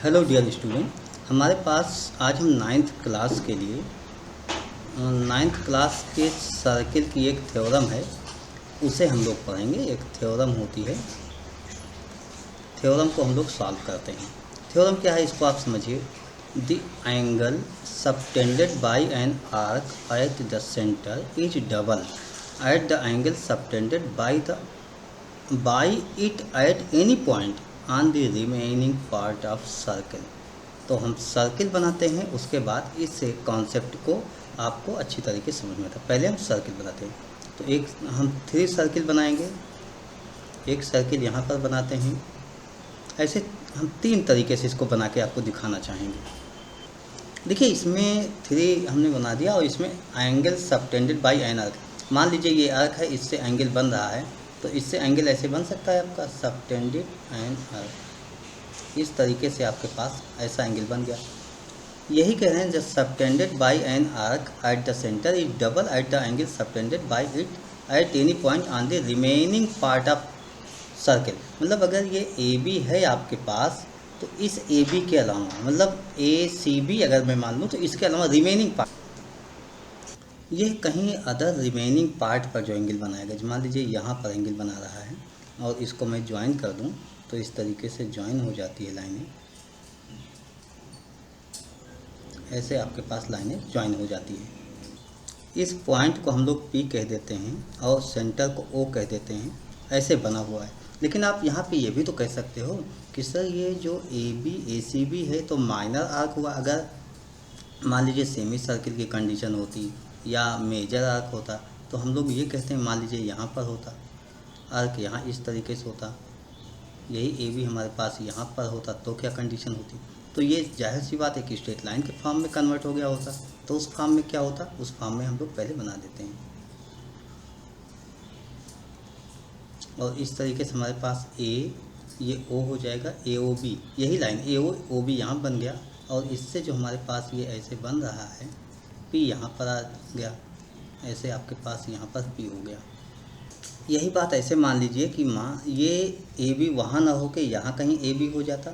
Hello dear student, हमारे पास आज हम नाइन्थ क्लास के लिए नाइन्थ क्लास के सर्किल की एक थ्योरम है, उसे हम लोग पढ़ेंगे। एक थ्योरम होती है, थ्योरम को हम लोग सॉल्व करते हैं। थ्योरम क्या है इसको आप समझिए। The angle subtended bye an arc at the centre is double at the angle subtended bye it at any point on the remaining part of circle. तो हम सर्किल बनाते हैं, उसके बाद इस कॉन्सेप्ट को आपको अच्छी तरीके से समझ में आता है। पहले हम सर्किल बनाते हैं, तो एक हम 3 सर्किल बनाएंगे। एक सर्किल यहाँ पर बनाते हैं। ऐसे हम 3 तरीके से इसको बना के आपको दिखाना चाहेंगे। देखिए, इसमें 3 हमने बना दिया और इसमें angle subtended bye an arc. मान लीजिए ये आर्क है, इससे एंगल बन रहा है, तो इससे एंगल ऐसे बन सकता है आपका सबटेंडेड एन आर्क। इस तरीके से आपके पास ऐसा एंगल बन गया। यही कह रहे हैं, जब subtended bye an arc at the centre is double at the angle subtended bye it at any point on the remaining part of circle. मतलब अगर ये ए बी है आपके पास, तो इस ए बी के अलावा, मतलब ए सी बी अगर मैं मान लूँ, तो इसके अलावा रिमेनिंग पार्ट, ये कहीं अदर रिमेनिंग पार्ट पर जो एंगल बनाएगा, मान लीजिए यहाँ पर एंगल बना रहा है और इसको मैं ज्वाइन कर दूँ, तो इस तरीके से ज्वाइन हो जाती है लाइनें। ऐसे आपके पास लाइनें ज्वाइन हो जाती है। इस पॉइंट को हम लोग पी कह देते हैं और सेंटर को ओ कह देते हैं। ऐसे बना हुआ है। लेकिन आप यहाँ पे ये भी तो कह सकते हो कि सर ये जो A B A C B है तो माइनर आर्क हुआ। अगर मान लीजिए सेमी सर्किल की कंडीशन होती या मेजर आर्क होता, तो हम लोग ये कहते हैं, मान लीजिए यहाँ पर होता आर्क, यहाँ इस तरीके से होता, यही ए बी हमारे पास यहाँ पर होता, तो क्या कंडीशन होती। तो ये जाहिर सी बात है कि स्ट्रेट लाइन के फॉर्म में कन्वर्ट हो गया होता। तो उस फॉर्म में क्या होता, उस फॉर्म में हम लोग पहले बना देते हैं। और इस तरीके से हमारे पास ए, ये ओ हो जाएगा, ए ओ बी, यही लाइन ए ओ बी यहाँ बन गया। और इससे जो हमारे पास ये ऐसे बन रहा है, पी यहाँ पर आ गया, ऐसे आपके पास यहाँ पर पी हो गया। यही बात ऐसे मान लीजिए कि ये ए बी वहाँ ना हो के यहाँ कहीं ए बी हो जाता।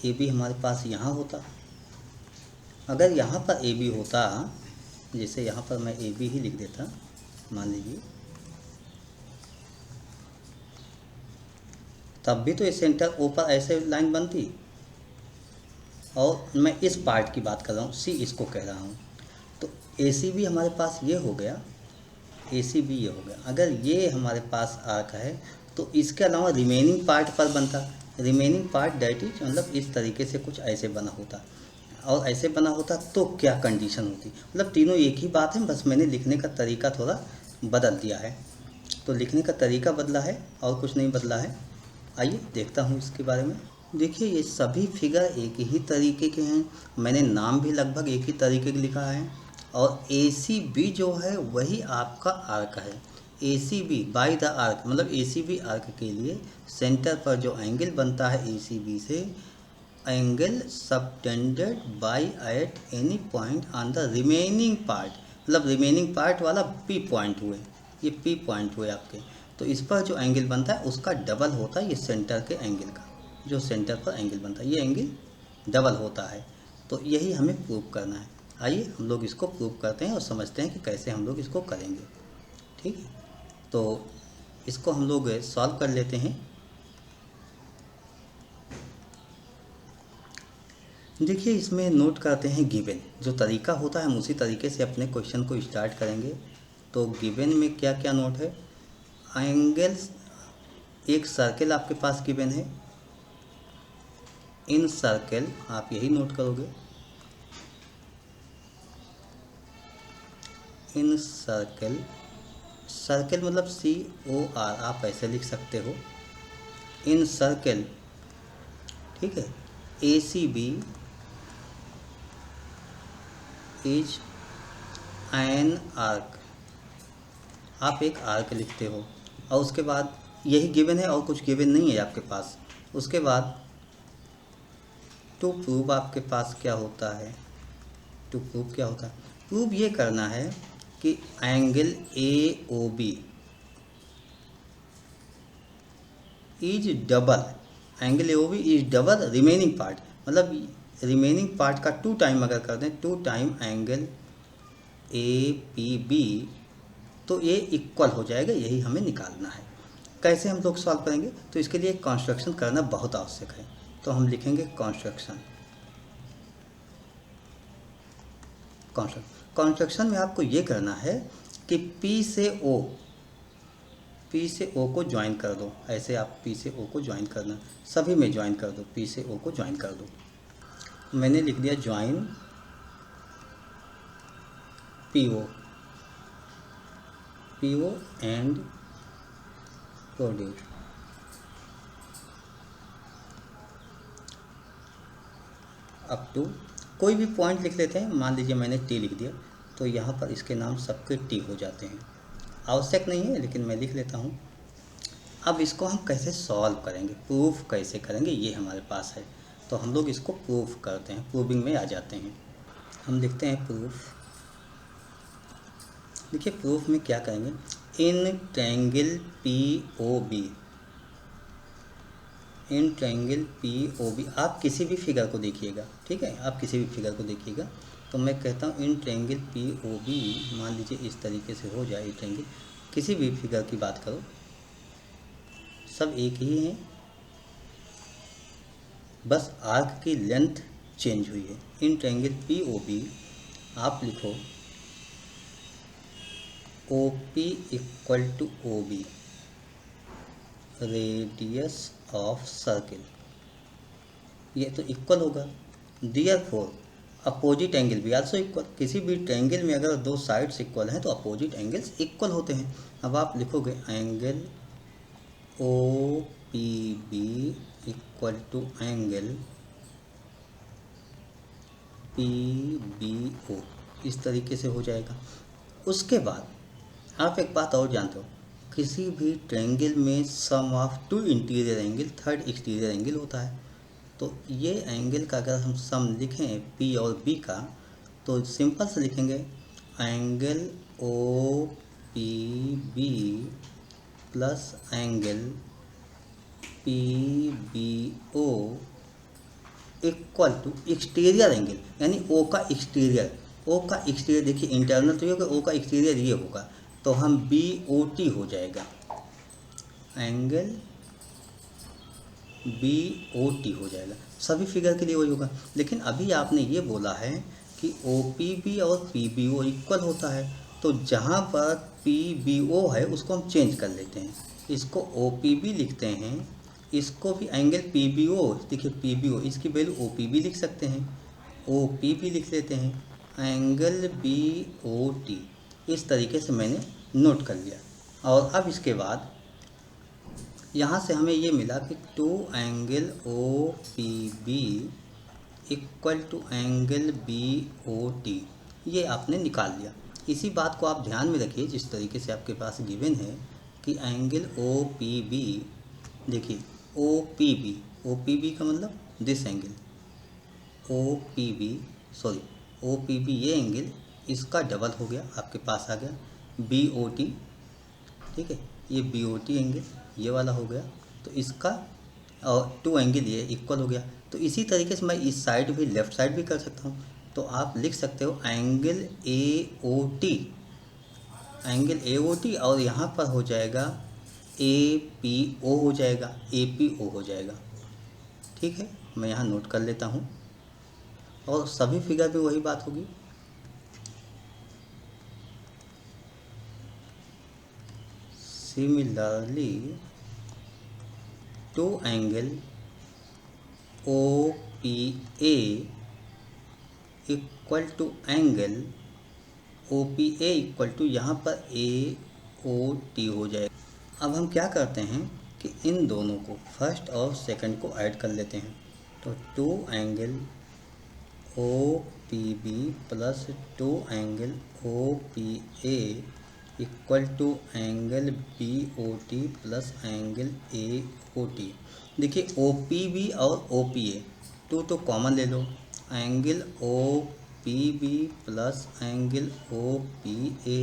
ए बी हमारे पास यहाँ होता। अगर यहाँ पर ए बी होता, जैसे यहाँ पर मैं ए बी ही लिख देता, मान लीजिए, तब भी तो इस सेंटर ओ पर ऐसे लाइन बनती। और मैं इस पार्ट की बात कर रहा हूँ, सी इसको कह रहा हूँ। तो ए सी बी हमारे पास ये हो गया, ए सी बी ये हो गया। अगर ये हमारे पास आर्क है, तो इसके अलावा रिमेनिंग पार्ट पर बनता। रिमेनिंग पार्ट दैट इज, मतलब इस तरीके से कुछ ऐसे बना होता। और ऐसे बना होता तो क्या कंडीशन होती। मतलब तीनों एक ही बात है, बस मैंने लिखने का तरीका थोड़ा बदल दिया है। तो लिखने का तरीका बदला है और कुछ नहीं बदला है। आइए देखता हूँ इसके बारे में। देखिए, ये सभी फिगर एक ही तरीके के हैं। मैंने नाम भी लगभग एक ही तरीके का लिखा है। और ए सी बी जो है वही आपका आर्क है। A C B by the arc, मतलब ए सी बी आर्क के लिए सेंटर पर जो एंगल बनता है ए सी बी से, angle subtended by at any point on the remaining part, मतलब रिमेनिंग पार्ट वाला पी पॉइंट हुए, ये पी पॉइंट हुए आपके। तो इस पर जो एंगल बनता है उसका डबल होता है ये सेंटर के एंगल का। जो सेंटर पर एंगल बनता है ये एंगल डबल होता है। तो यही हमें प्रूव करना है। आइए हम लोग इसको प्रूव करते हैं और समझते हैं कि कैसे हम लोग इसको करेंगे। ठीक है, तो इसको हम लोग सॉल्व कर लेते हैं। देखिए, इसमें नोट करते हैं गिवन। जो तरीका होता है हम उसी तरीके से अपने क्वेश्चन को स्टार्ट करेंगे। तो गिवन में क्या क्या नोट है। एंगल्स, एक सर्कल आपके पास गिवन है। इन सर्कल आप यही नोट करोगे, इन सर्कल, सर्कल मतलब सी ओ आर, आप ऐसे लिख सकते हो। इन सर्कल, ठीक है। A C B is an arc, आप एक आर्क लिखते हो। और उसके बाद यही गिवन है और कुछ गिवन नहीं है आपके पास। उसके बाद टू प्रूव आपके पास क्या होता है, टू प्रूव क्या होता है, प्रूव ये करना है कि angle A O B is double angle A O B is double remaining part, मतलब रिमेनिंग पार्ट का 2 टाइम अगर कर दें 2 time angle A P B तो ये इक्वल हो जाएगा, यही हमें निकालना है। कैसे हम लोग सॉल्व करेंगे, तो इसके लिए कॉन्स्ट्रक्शन करना बहुत आवश्यक है। तो हम लिखेंगे कॉन्स्ट्रक्शन में आपको ये करना है कि P से O को ज्वाइन कर दो। ऐसे आप P से O को ज्वाइन करना, सभी में ज्वाइन कर दो, P से O को ज्वाइन कर दो। मैंने लिख दिया join PO and produce. Up to कोई भी पॉइंट लिख लेते हैं, मान लीजिए मैंने T लिख दिया, तो यहाँ पर इसके नाम सबके T हो जाते हैं। आवश्यक नहीं है लेकिन मैं लिख लेता हूँ। अब इसको हम कैसे सॉल्व करेंगे, प्रूफ कैसे करेंगे, ये हमारे पास है। तो हम लोग इसको प्रूफ करते हैं, प्रूविंग में आ जाते हैं। हम लिखते हैं प्रूफ। देखिए प्रूफ में क्या करेंगे, इन ट्रायंगल POB, आप किसी भी फिगर को देखिएगा, ठीक है, आप किसी भी फिगर को देखिएगा। तो मैं कहता हूँ इन ट्रायंगल POB, मान लीजिए इस तरीके से हो जाए। ट्रायंगल किसी भी फिगर की बात करो, सब एक ही हैं, बस आर्क की लेंथ चेंज हुई है। इन ट्रायंगल POB आप लिखो OP equal to OB, radius of circle, ये तो इक्वल होगा। देयरफॉर अपोजिट एंगल भी आल्सो इक्वल। किसी भी ट्रायंगल में अगर दो साइड्स इक्वल हैं तो अपोजिट एंगल्स इक्वल होते हैं। अब आप लिखोगे angle OPB equal to angle PBO, इस तरीके से हो जाएगा। उसके बाद आप एक बात और जानते हो, किसी भी ट्रायंगल में sum of 2 interior angle, 3rd exterior angle होता है। तो ये एंगल का अगर हम सम लिखें P और B का, तो सिंपल से लिखेंगे angle OPB plus angle PBO equal to exterior angle, यानी O का एक्सटीरियर देखिए इंटरनल तो ये होगा, O का एक्सटीरियर ये होगा, तो हम BOT हो जाएगा, एंगल BOT हो जाएगा। सभी फिगर के लिए वही होगा। लेकिन अभी आपने ये बोला है कि OPB और PBO इक्वल होता है, तो जहाँ पर PBO है उसको हम चेंज कर लेते हैं, इसको OPB लिखते हैं, इसको भी एंगल PBO, देखिए PBO इसकी वैल्यू OPB लिख सकते हैं, OPB लिख लेते हैं, एंगल BOT, इस तरीके से मैंने नोट कर लिया। और अब इसके बाद यहाँ से हमें ये मिला कि 2 angle OPB equal to angle BOT, ये आपने निकाल लिया। इसी बात को आप ध्यान में रखिए, जिस तरीके से आपके पास गिवन है कि एंगल OPB, देखिए OPB का मतलब दिस एंगल, OPB ये एंगल, इसका डबल हो गया, आपके पास आ गया BOT, ठीक है, ये BOT एंगल ये वाला हो गया, तो इसका और 2 एंगल ये इक्वल हो गया। तो इसी तरीके से मैं इस साइड भी, लेफ़्ट साइड भी कर सकता हूँ। तो आप लिख सकते हो एंगल AOT और यहाँ पर हो जाएगा APO हो जाएगा, APO हो जाएगा, ठीक है। मैं यहाँ नोट कर लेता हूँ और सभी फिगर में वही बात होगी। Similarly, 2 angle OPA equal to angle OPA equal to यहाँ पर AOT हो जाएगा। अब हम क्या करते हैं कि इन दोनों को, फर्स्ट और सेकंड को ऐड कर लेते हैं। तो 2 angle OPB plus 2 angle OPA equal to angle BOT plus angle AOT। देखिए OPB और OPA 2 तो कॉमन ले लो, angle OPB plus angle OPA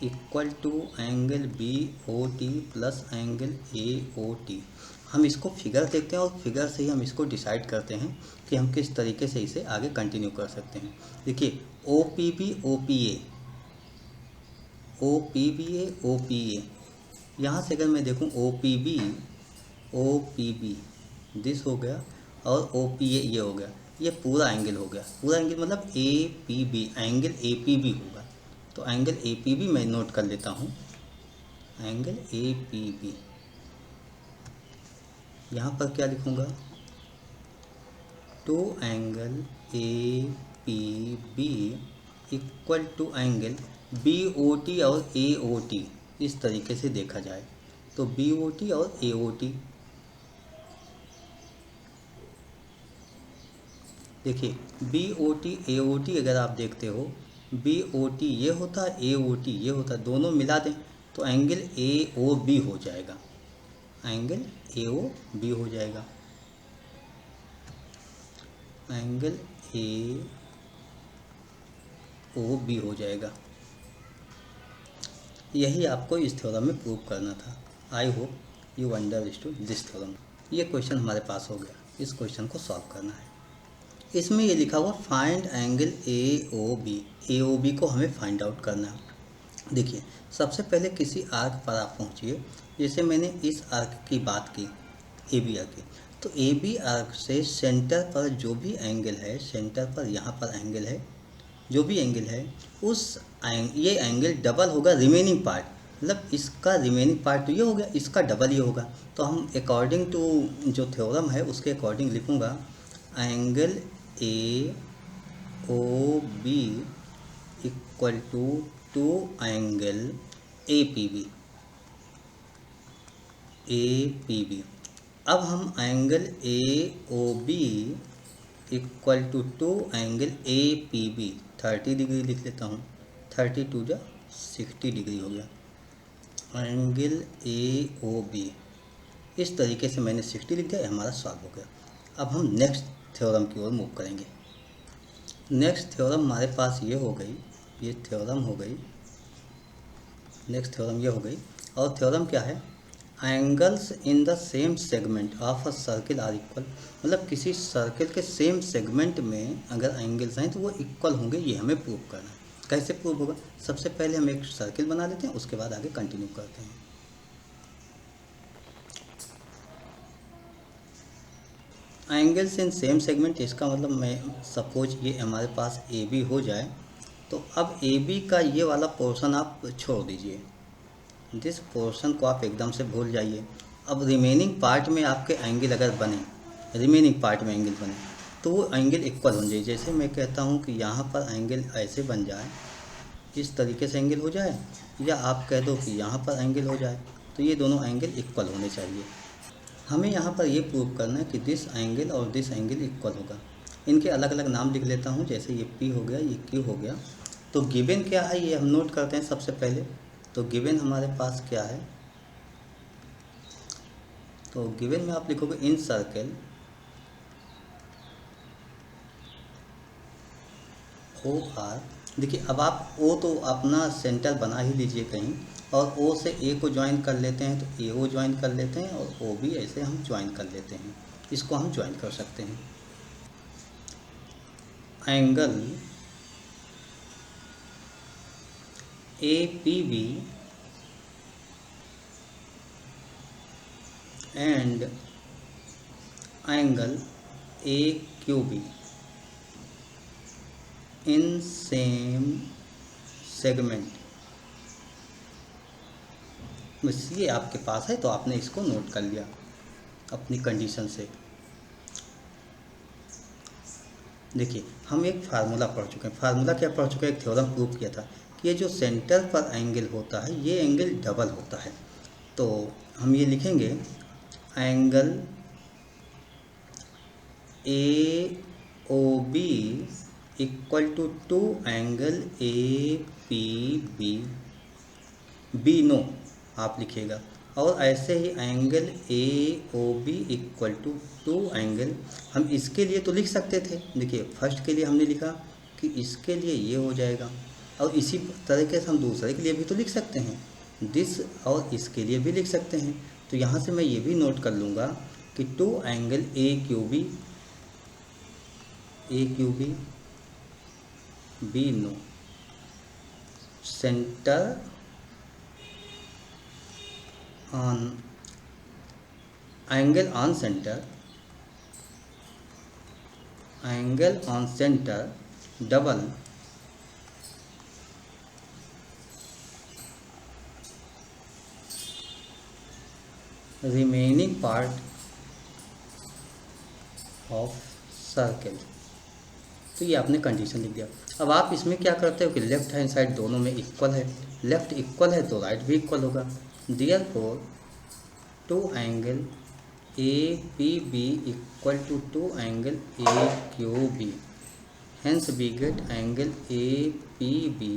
equal to angle BOT plus angle AOT। हम इसको फिगर देखते हैं और फिगर से ही हम इसको डिसाइड करते हैं कि हम किस तरीके से इसे आगे कंटिन्यू कर सकते हैं। देखिए O P B O P A, O P B A O P A, यहाँ से अगर मैं देखूँ ओ पी बी दिस हो गया और ओ पी ए ये हो गया, ये पूरा एंगल हो गया। पूरा एंगल मतलब A P B, angle A P B होगा। तो एंगल ए पी बी मैं नोट कर लेता हूँ, एंगल ए पी बी। यहाँ पर क्या लिखूँगा, two angle A P B equal to angle B O T और ए ओ टी, इस तरीके से देखा जाए तो बी ओ टी और ए ओ टी। देखिए B O T A O T अगर आप देखते हो, बी ओ टी ये होता है, ए ओ टी ये होता है, दोनों मिला दें तो एंगल ए ओ बी हो जाएगा, एंगल ए ओ बी हो जाएगा, एंगल ए ओ बी हो जाएगा। यही आपको इस थ्योरम में प्रूव करना था। आई hope you understood this theorem. ये क्वेश्चन हमारे पास हो गया, इस क्वेश्चन को सॉल्व करना है। इसमें ये लिखा हुआ find angle A O B, A O B को हमें फाइंड आउट करना है। देखिए सबसे पहले किसी आर्क पर आप पहुँचिए, जैसे मैंने इस आर्क की बात की ए बी आर्क की, तो ए बी आर्क से सेंटर पर जो भी एंगल है, सेंटर पर यहाँ पर एंगल है, जो भी एंगल है उस ये एंगल डबल होगा रिमेनिंग पार्ट, मतलब इसका रिमेनिंग पार्ट तो ये हो गया, इसका डबल ये होगा। तो हम अकॉर्डिंग टू जो थ्योरम है उसके अकॉर्डिंग लिखूँगा angle A O B equal to angle A P B, A P B. अब हम angle A O B equal to angle A P B 30 degree लिख लेता हूँ, 32 जा 60 डिग्री हो गया। एंगल ए ओ बी इस तरीके से मैंने 60 लिख दिया, हमारा सॉल्व हो गया। अब हम नेक्स्ट थ्योरम की ओर मूव करेंगे। नेक्स्ट थ्योरम हमारे पास ये हो गई, ये थ्योरम हो गई, नेक्स्ट थ्योरम ये हो गई। और थ्योरम क्या है, angles in the same segment of a circle are equal, मतलब किसी सर्किल के सेम सेगमेंट में अगर एंगल्स हैं तो वो इक्वल होंगे, ये हमें प्रूव करना है। कैसे प्रूव होगा, सबसे पहले हम एक सर्किल बना लेते हैं, उसके बाद आगे कंटिन्यू करते हैं। एंगल्स इन सेम सेगमेंट, इसका मतलब मैं सपोज ये हमारे पास ए बी हो जाए, तो अब ए बी का ये वाला पोर्शन आप छोड़ दीजिए, जिस पोर्शन को आप एकदम से भूल जाइए। अब रिमेनिंग पार्ट में आपके एंगल अगर बने, रिमेनिंग पार्ट में एंगल बने तो वो एंगल इक्वल हो जाए। जैसे मैं कहता हूँ कि यहाँ पर एंगल ऐसे बन जाए, इस तरीके से एंगल हो जाए, या आप कह दो कि यहाँ पर एंगल हो जाए, तो ये दोनों एंगल इक्वल होने चाहिए। हमें यहाँ पर ये प्रूव करना है कि दिस एंगल और दिस एंगल इक्वल होगा। इनके अलग अलग नाम लिख लेता हूँ, जैसे ये P हो गया, ये Q हो गया। तो गिवन क्या है ये हम नोट करते हैं सबसे पहले। तो गिवन हमारे पास क्या है, तो गिवन में आप लिखोगे इन सर्कल ओ आर। देखिए अब आप ओ तो अपना सेंटर बना ही लीजिए कहीं, और ओ से ए को ज्वाइन कर लेते हैं तो ए ओ ज्वाइन कर लेते हैं, और ओ भी ऐसे हम ज्वाइन कर लेते हैं, इसको हम ज्वाइन कर सकते हैं। Angle A P B and angle A Q B in same segment. बस ये आपके पास है तो आपने इसको नोट कर लिया अपनी कंडीशन से। देखिए हम एक फार्मूला पढ़ चुके हैं, फार्मूला क्या पढ़ चुके हैं, एक थ्योरम प्रूव किया था कि ये जो सेंटर पर एंगल होता है ये एंगल डबल होता है। तो हम ये लिखेंगे angle A O B equal to angle A P B, B नो आप लिखिएगा, और ऐसे ही angle A O B equal to angle, हम इसके लिए तो लिख सकते थे। देखिए फर्स्ट के लिए हमने लिखा कि इसके लिए ये हो जाएगा, और इसी तरीके से हम दूसरे के लिए भी तो लिख सकते हैं, दिस, और इसके लिए भी लिख सकते हैं। तो यहाँ से मैं ये भी नोट कर लूँगा कि two angle A Q B B no centre on angle on centre double remaining part of circle. तो ये आपने कंडीशन लिख दिया। अब आप इसमें क्या करते हो कि लेफ्ट हैंड साइड दोनों में इक्वल है, लेफ्ट इक्वल है तो राइट भी इक्वल होगा। Therefore two angle A P B equal to angle A Q B, hence we get angle A P B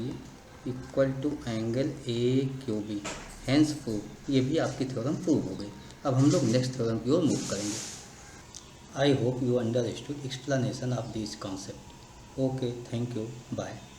equal to angle A Q B, hence prove. ये भी आपकी theorem prove हो गई। अब हम लोग नेक्स्ट थ्योरम की ओर मूव करेंगे। I hope you understood explanation of this concept. Okay, thank you, bye.